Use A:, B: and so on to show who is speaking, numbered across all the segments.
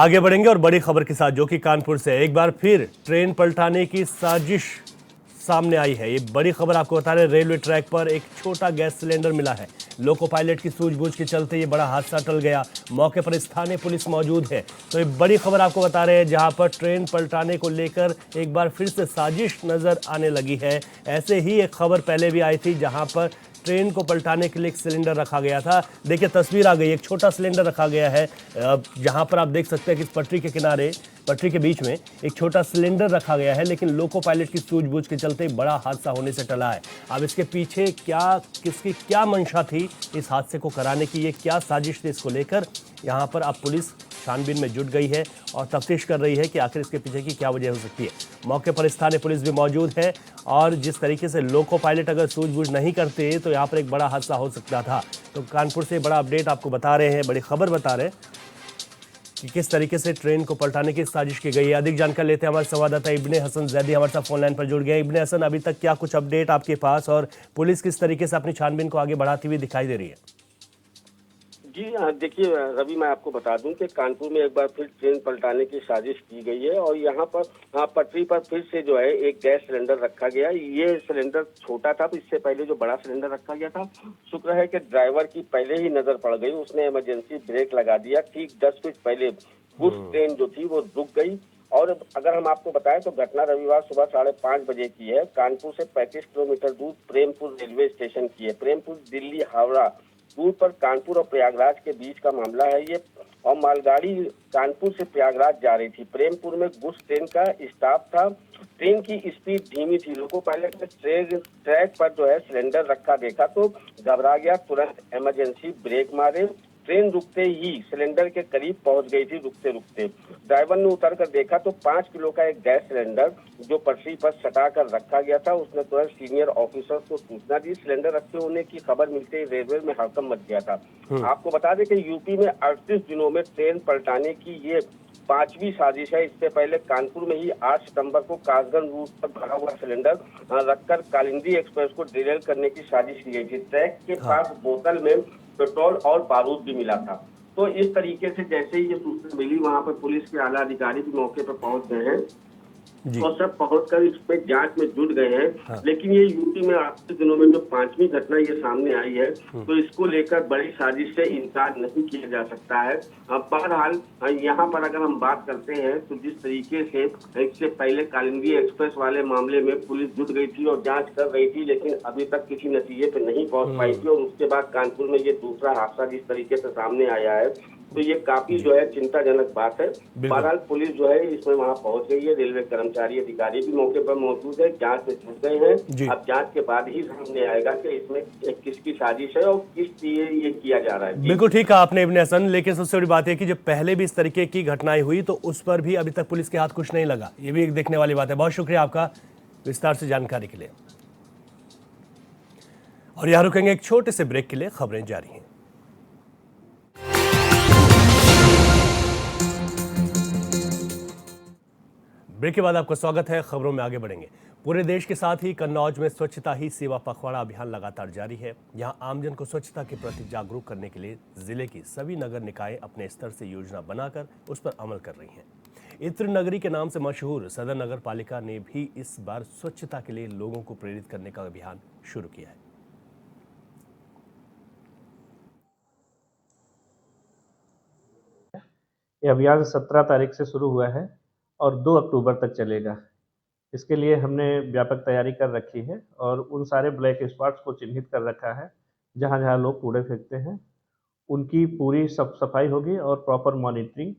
A: आगे बढ़ेंगे और बड़ी खबर के साथ, जो कि कानपुर से एक बार फिर ट्रेन पलटाने की साजिश सामने आई है। ये बड़ी खबर आपको बता रहे, रेलवे ट्रैक पर एक छोटा गैस सिलेंडर मिला है। लोको पायलट की सूझबूझ के चलते ये बड़ा हादसा टल गया। मौके पर स्थानीय पुलिस मौजूद है। तो ये बड़ी खबर आपको बता रहे हैं, जहां पर ट्रेन पलटाने को लेकर एक बार फिर से साजिश नजर आने लगी है। ऐसे ही एक खबर पहले भी आई थी, जहां पर ट्रेन को पलटाने के लिए एक सिलेंडर रखा गया था। देखिए तस्वीर आ गई, एक छोटा सिलेंडर रखा गया है, जहां पर आप देख सकते हैं कि इस पटरी के किनारे, पटरी के बीच में एक छोटा सिलेंडर रखा गया है। लेकिन लोको पायलट की सूझबूझ के चलते बड़ा हादसा होने से टला है। अब इसके पीछे किसकी क्या मंशा थी इस हादसे को कराने की, ये क्या साजिश थी, इसको लेकर यहाँ पर अब पुलिस छानबीन में जुट गई है और तफ्तीश कर रही है कि आखिर इसके पीछे की क्या वजह हो सकती है। मौके पर स्थानीय पुलिस भी मौजूद है और जिस तरीके से लोको पायलट अगर सूझबूझ नहीं करते तो यहाँ पर एक बड़ा हादसा हो सकता था। तो कानपुर से बड़ा अपडेट आपको बता रहे हैं, बड़ी खबर बता रहे हैं कि किस तरीके से ट्रेन को पलटाने की साजिश की गई है। अधिक जानकारी लेते हैं, हमारे संवाददाता इब्ने हसन जैदी हमारे साथ फोन लाइन पर जुड़ गए। इब्ने हसन, अभी तक क्या कुछ अपडेट आपके पास और पुलिस किस तरीके से अपनी छानबीन को आगे बढ़ाती हुई दिखाई दे रही है?
B: जी हाँ, देखिए रवि, मैं आपको बता दूं कि कानपुर में एक बार फिर ट्रेन पलटाने की साजिश की गई है और यहाँ पर पटरी पर फिर से जो है एक गैस सिलेंडर रखा गया। ये सिलेंडर छोटा था, तो इससे पहले जो बड़ा सिलेंडर रखा गया था, शुक्र है कि ड्राइवर की पहले ही नजर पड़ गई, उसने इमरजेंसी ब्रेक लगा दिया। ठीक 10 फीट पहले उस ट्रेन जो थी वो रुक गई। और अगर हम आपको बताएं तो घटना रविवार सुबह 5:30 बजे की है। कानपुर से 35 किलोमीटर दूर प्रेमपुर रेलवे स्टेशन की है। प्रेमपुर दिल्ली हावड़ा रूट पर कानपुर और प्रयागराज के बीच का मामला है ये। और मालगाड़ी कानपुर से प्रयागराज जा रही थी। प्रेमपुर में गुड्स ट्रेन का स्टॉप था। ट्रेन की स्पीड धीमी थी। लोको पायलट ने ट्रैक पर जो है सिलेंडर रखा देखा तो घबरा गया, तुरंत इमरजेंसी ब्रेक मारे। ट्रेन रुकते ही सिलेंडर के करीब पहुंच गई थी। रुकते रुकते ड्राइवर ने उतर कर देखा तो 5 किलो का एक गैस सिलेंडर जो पटरी पर सटा कर रखा गया था। उसने तुरंत सीनियर ऑफिसर को सूचना दी। सिलेंडर रखे होने की खबर मिलते ही रेलवे में हड़कंप मच गया था। आपको बता दें कि यूपी में 38 दिनों में ट्रेन पलटाने की ये 5वीं साजिश है। इससे पहले कानपुर में ही 8 सितंबर को कासगंज रूट पर भरा हुआ सिलेंडर रखकर कालिंदी एक्सप्रेस को डिरेल करने की साजिश की गई थी। ट्रैक के पास बोतल में पेट्रोल और बारूद भी मिला था। तो इस तरीके से जैसे ही ये सूचना मिली, वहां पर पुलिस के आला अधिकारी भी मौके पर पहुंच गए हैं और सब पहुंचकर इस पे जांच में जुट गए हैं। हाँ। लेकिन ये यूपी में 8 दिनों में जो 5वीं घटना ये सामने आई है, तो इसको लेकर बड़ी साजिश से इनकार नहीं किया जा सकता है। बहरहाल यहाँ पर अगर हम बात करते हैं तो जिस तरीके से इससे पहले कालिंदी एक्सप्रेस वाले मामले में पुलिस जुट गई थी और जांच कर रही थी, लेकिन अभी तक किसी नतीजे पे नहीं पहुंच पाई थी। और उसके बाद कानपुर में ये दूसरा हादसा जिस तरीके से सामने आया है, तो ये काफी जो है चिंताजनक बात है। बहरहाल पुलिस जो है इसमें वहां पहुंच गई है। रेलवे कर्मचारी अधिकारी भी मौके पर मौजूद है, जांच में जुट गए हैं। अब जांच के बाद ही सामने आएगा कि इसमें किसकी साजिश है और किस लिए ये किया जा रहा है।
A: बिल्कुल ठीक कहा आपने इब्ने हसन, लेकिन सबसे बड़ी बात है कि जब पहले भी इस तरीके की घटनाएं हुई तो उस पर भी अभी तक पुलिस के हाथ कुछ नहीं लगा। ये भी एक देखने वाली बात है। बहुत शुक्रिया आपका विस्तार से जानकारी के लिए। और यहाँ रुकेंगे एक छोटे से ब्रेक के लिए, खबरें जारी हैं। ब्रेक के बाद आपका स्वागत है। खबरों में आगे बढ़ेंगे। पूरे देश के साथ ही कन्नौज में स्वच्छता ही सेवा पखवाड़ा अभियान लगातार जारी है। यहां आमजन को स्वच्छता के प्रति जागरूक करने के लिए जिले की सभी नगर निकाय अपने स्तर से योजना बनाकर उस पर अमल कर रही हैं। इत्र नगरी के नाम से मशहूर सदर नगर पालिका ने भी इस बार स्वच्छता के लिए लोगों को प्रेरित करने का अभियान शुरू किया है।
C: ये अभियान 17 तारीख से शुरू हुआ है और 2 अक्टूबर तक चलेगा। इसके लिए हमने व्यापक तैयारी कर रखी है और उन सारे ब्लैक स्पॉट्स को चिन्हित कर रखा है जहाँ जहाँ लोग कूड़े फेंकते हैं। उनकी पूरी सफाई होगी और प्रॉपर मॉनिटरिंग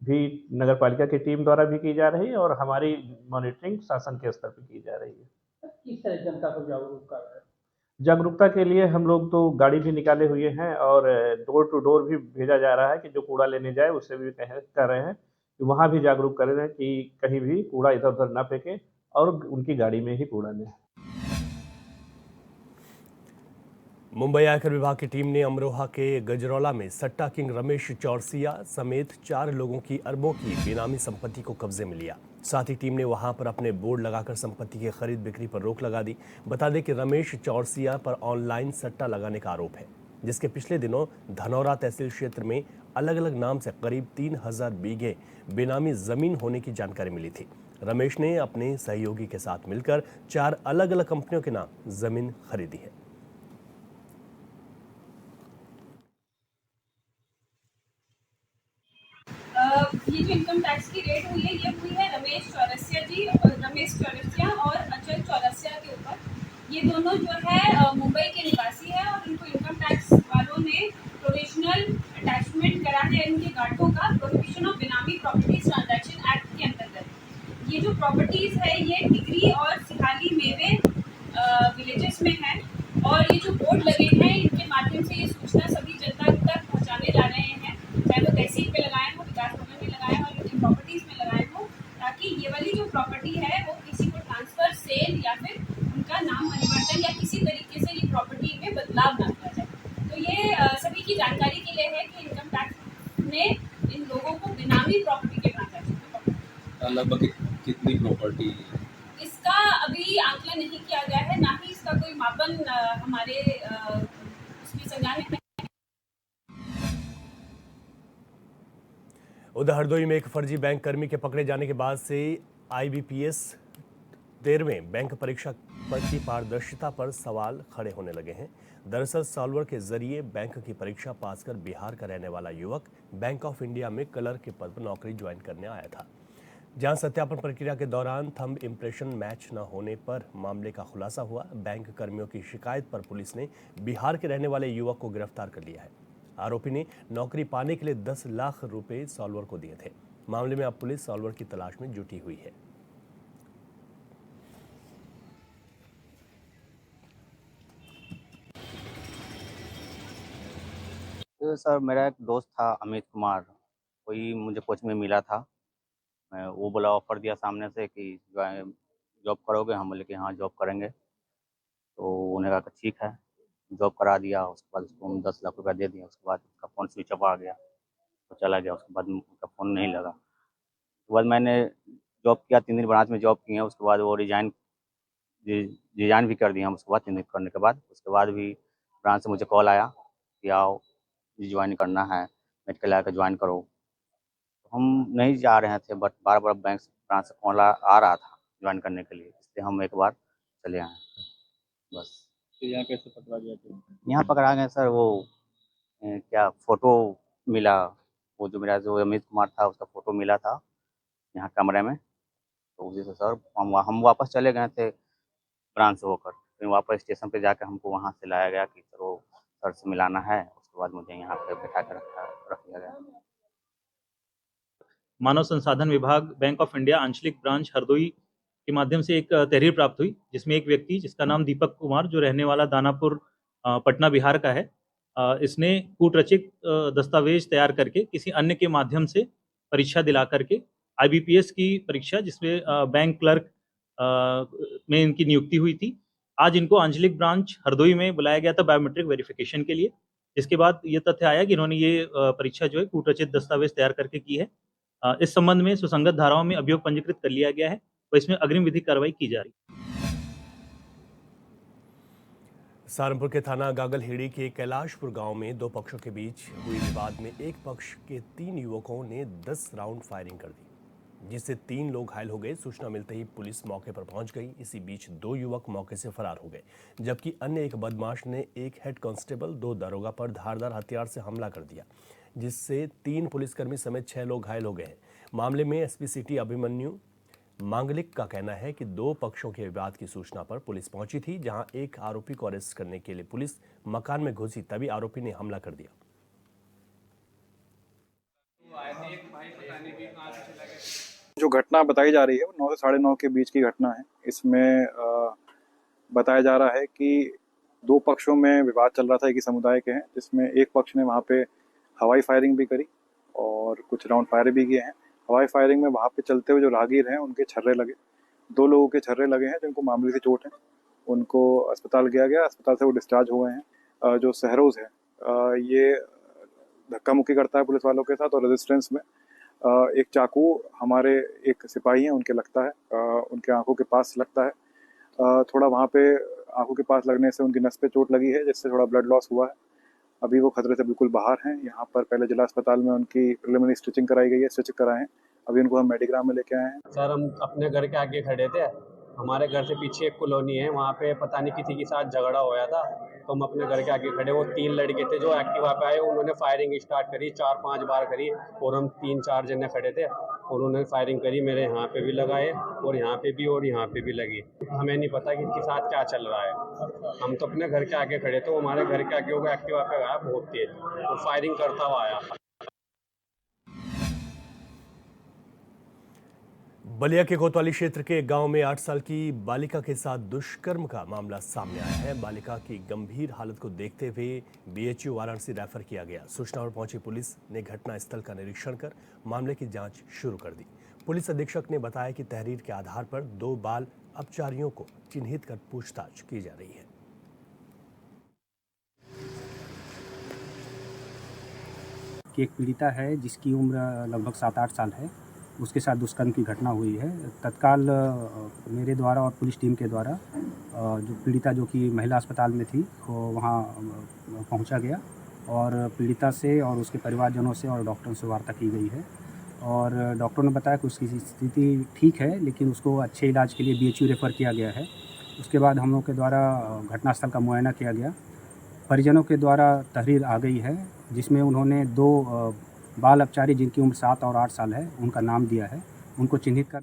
C: भी नगर पालिका की टीम द्वारा भी की जा रही है और हमारी मॉनिटरिंग शासन के स्तर पर की जा रही है।
D: किस तरह जनता को जागरूक कर रहे हैं?
C: जागरूकता के लिए हम लोग तो गाड़ी भी निकाले हुए हैं और डोर टू डोर भी भेजा जा रहा है कि जो कूड़ा लेने जाए उससे भी कह रहे हैं कि वहाँ भी जागरूक कर रहे हैं कि कहीं भी कूड़ा इधर उधर ना फेंके और उनकी गाड़ी में ही कूड़ा लें।
A: मुंबई आयकर विभाग की टीम ने अमरोहा के गजरौला में सट्टा किंग रमेश चौरसिया समेत 4 लोगों की अरबों की बेनामी संपत्ति को कब्जे में लिया। साथ ही टीम ने वहां पर अपने बोर्ड लगाकर संपत्ति की खरीद बिक्री पर रोक लगा दी। बता दें कि रमेश चौरसिया पर ऑनलाइन सट्टा लगाने का आरोप है, जिसके पिछले दिनों धनौरा तहसील क्षेत्र में अलग अलग नाम से करीब 3000 बीघे बेनामी जमीन होने की जानकारी मिली थी। रमेश ने अपने सहयोगी के साथ मिलकर 4 अलग अलग कंपनियों के नाम जमीन खरीदी है।
E: ये जो इनकम टैक्स की रेट हुई है ये हुई है रमेश चौरसिया और अचल चौरसिया के ऊपर। ये दोनों जो है मुंबई के निवासी है और इनको इनकम टैक्स वालों ने प्रोविजनल अटैचमेंट करा है इनके गार्डों का प्रोहिबिशन ऑफ बेनामी प्रॉपर्टीज ट्रांजैक्शन एक्ट के अंतर्गत। ये जो प्रॉपर्टीज है ये टिकरी और सिहाली मेवे विलेजेस में है और ये जो बोर्ड लगे हैं इनके माध्यम से ये सूचना सभी जनता तक पहुँचाने जा रहे हैं, चाहे वो तहसील पे लगाए हो, विकास भवन में लगाए हो, इनकी प्रॉपर्टीज में लगाए हो, ताकि ये वाली जो प्रॉपर्टी है वो किसी को ट्रांसफर, सेल या फिर उनका नाम परिवर्तन या किसी तरीके से ये प्रॉपर्टी में बदलाव ना किया जाए। तो ये सभी की जानकारी के लिए है कि इनकम टैक्स ने इन लोगों को बेनामी प्रॉपर्टी के ट्रांजैक्शन में पकड़ा।
F: लगभग कितनी प्रॉपर्टी?
E: इसका अभी आंकलन नहीं किया गया है, ना ही इसका कोई मापन हमारे उसमें संज्ञान में।
A: उधर हरदोई में एक फर्जी बैंक कर्मी के पकड़े जाने के बाद से IBPS 13वें बैंक परीक्षा की पारदर्शिता पर सवाल खड़े होने लगे हैं। दरअसल सॉल्वर के जरिए बैंक की परीक्षा पास कर बिहार का रहने वाला युवक बैंक ऑफ इंडिया में क्लर्क के पद पर नौकरी ज्वाइन करने आया था, जहां सत्यापन प्रक्रिया के दौरान थंब इंप्रेशन मैच न होने पर मामले का खुलासा हुआ। बैंक कर्मियों की शिकायत पर पुलिस ने बिहार के रहने वाले युवक को गिरफ्तार कर लिया है। आरोपी ने नौकरी पाने के लिए 10 लाख रुपए सॉल्वर को दिए थे। मामले में अब पुलिस सॉल्वर की तलाश में जुटी हुई है।
G: तो सर मेरा एक दोस्त था अमित कुमार, कोई मुझे कोचिंग में मिला था। मैं वो बोला, ऑफर दिया सामने से कि जॉब करोगे? हम बोले कि हाँ जॉब करेंगे। तो उन्होंने कहा कि ठीक है, जॉब करा दिया। उसके बाद उसको हम 10 लाख रुपया दे दिया। उसके बाद उसका फ़ोन स्विच ऑफ आ गया, तो चला गया। उसके बाद उसका फ़ोन नहीं लगा। उसके बाद मैंने जॉब किया, 3 दिन ब्रांच में जॉब किए। उसके बाद वो रिजाइन भी कर दिया हम। उसके बाद 3 दिन करने के बाद उसके बाद भी ब्रांच से मुझे कॉल आया कि आओ ज्वाइन करना है, मेडिकल आकर ज्वाइन करो। तो हम नहीं जा रहे थे, बट बार बार बैंक से ब्रांच से कॉल आ रहा था ज्वाइन करने के लिए, इसलिए हम एक बार चले आए बस।
F: तो यहाँ कैसे पकड़ा गया था?
G: यहाँ पकड़ा गए सर, वो क्या फ़ोटो मिला, वो जो मेरा जो अमित कुमार था उसका फ़ोटो मिला था यहाँ कमरे में। तो उसी से सर हम वापस चले गए थे ब्रांच से होकर। फिर वापस स्टेशन पे जाकर हमको वहाँ से लाया गया कि चलो सर से मिलाना है। उसके बाद मुझे यहाँ पे बैठा कर रख दिया गया।
H: मानव संसाधन विभाग बैंक ऑफ इंडिया आंचलिक ब्रांच हरदोई के माध्यम से एक तहरीर प्राप्त हुई, जिसमें एक व्यक्ति जिसका नाम दीपक कुमार, जो रहने वाला दानापुर पटना बिहार का है, इसने कूटरचित दस्तावेज तैयार करके किसी अन्य के माध्यम से परीक्षा दिला करके IBPS की परीक्षा, जिसमें बैंक क्लर्क में इनकी नियुक्ति हुई थी, आज इनको आंचलिक ब्रांच हरदोई में बुलाया गया था बायोमेट्रिक वेरिफिकेशन के लिए। इसके बाद ये तथ्य आया कि इन्होंने ये परीक्षा जो है कूटरचित दस्तावेज तैयार करके की है। इस संबंध में सुसंगत धाराओं में अभियोग पंजीकृत कर लिया गया है और इसमें अग्रिम विधिक कार्रवाई की जा रही है।
A: सहारनपुर के थाना गागलहेड़ी के कैलाशपुर गांव में 2 पक्षों के बीच हुए विवाद में एक पक्ष के 3 युवकों ने 10 राउंड फायरिंग कर दी, जिससे 3 लोग घायल हो गए। सूचना मिलते ही पुलिस मौके पर पहुंच गई। इसी बीच 2 युवक मौके से फरार हो गए, जबकि अन्य एक बदमाश ने एक हेड कांस्टेबल, 2 दारोगा पर धारदार हथियार से हमला कर दिया, जिससे 3 पुलिसकर्मी समेत 6 लोग घायल हो गए हैं। मामले में SP सिटी अभिमन्यु मांगलिक का कहना है कि 2 पक्षों के विवाद की सूचना पर पुलिस पहुंची थी, जहां एक आरोपी को अरेस्ट करने के लिए पुलिस मकान में घुसी, तभी आरोपी ने हमला कर दिया।
I: जो घटना बताई जा रही है वो 9 से 9:30 के बीच की घटना है। इसमें बताया जा रहा है कि 2 पक्षों में विवाद चल रहा था, एक ही समुदाय के हैं, जिसमें एक पक्ष ने वहाँ पे हवाई फायरिंग भी करी और कुछ राउंड फायर भी किए हैं। हवाई फायरिंग में वहाँ पे चलते हुए जो राहगीर हैं उनके छर्रे लगे, 2 लोगों के छर्रे लगे हैं जिनको मामूली सी चोट है। उनको अस्पताल किया गया, अस्पताल से वो डिस्चार्ज हुए हैं। जो सहरोज़ है ये धक्का मुक्की करता है पुलिस वालों के साथ, और रेजिस्टेंस में एक चाकू हमारे एक सिपाही हैं उनके लगता है, उनके आंखों के पास लगता है। थोड़ा वहाँ पे आंखों के पास लगने से उनकी नस पे चोट लगी है, जिससे थोड़ा ब्लड लॉस हुआ है। अभी वो खतरे से बिल्कुल बाहर हैं। यहाँ पर पहले जिला अस्पताल में उनकी प्रिलिमिनरी स्टिचिंग कराई गई है, स्टिच कराए हैं। अभी उनको हम मेडिग्राम में लेके आए हैं।
J: सर हम अपने घर के आगे खड़े थे, हमारे घर से पीछे एक कॉलोनी है, वहाँ पे पता नहीं किसी के साथ झगड़ा होया था, तो हम अपने घर के आगे खड़े, वो 3 लड़के थे जो एक्टिवा पे आए, उन्होंने फायरिंग स्टार्ट करी, 4-5 बार करी और हम 3-4 जने खड़े थे और उन्होंने फायरिंग करी, मेरे यहाँ पे भी लगाए और यहाँ पे भी और यहाँ पे भी लगी। हमें नहीं पता कि इनके साथ क्या चल रहा है। हम तो अपने घर के आगे खड़े थे, हमारे घर के आगे वो एक्टिवा पे आया बहुत तेज और फायरिंग करता हुआ आया।
A: बलिया के कोतवाली क्षेत्र के गांव में 8 साल की बालिका के साथ दुष्कर्म का मामला सामने आया है। बालिका की गंभीर हालत को देखते हुए बीएचयू वाराणसी रेफर किया गया। सूचना पर पहुंची पुलिस ने घटनास्थल का निरीक्षण कर मामले की जांच शुरू कर दी। पुलिस अधीक्षक ने बताया कि तहरीर के आधार पर 2 बाल अपचारियों को चिन्हित कर पूछताछ की जा रही है।
D: एक पीड़िता है जिसकी उम्र लगभग 7-8 साल है, उसके साथ दुष्कर्म की घटना हुई है। तत्काल मेरे द्वारा और पुलिस टीम के द्वारा जो पीड़िता जो कि महिला अस्पताल में थी वो वहाँ पहुँचा गया और पीड़िता से और उसके परिवारजनों से और डॉक्टरों से वार्ता की गई है और डॉक्टरों ने बताया कि उसकी स्थिति ठीक है, लेकिन उसको अच्छे इलाज के लिए बीएचयू रेफ़र किया गया है। उसके बाद हम लोग के द्वारा घटनास्थल का मुआयना किया गया। परिजनों के द्वारा तहरीर आ गई है जिसमें उन्होंने 2 बाल अपचारी जिनकी उम्र 7 और 8 साल है उनका नाम दिया है, उनको चिन्हित कर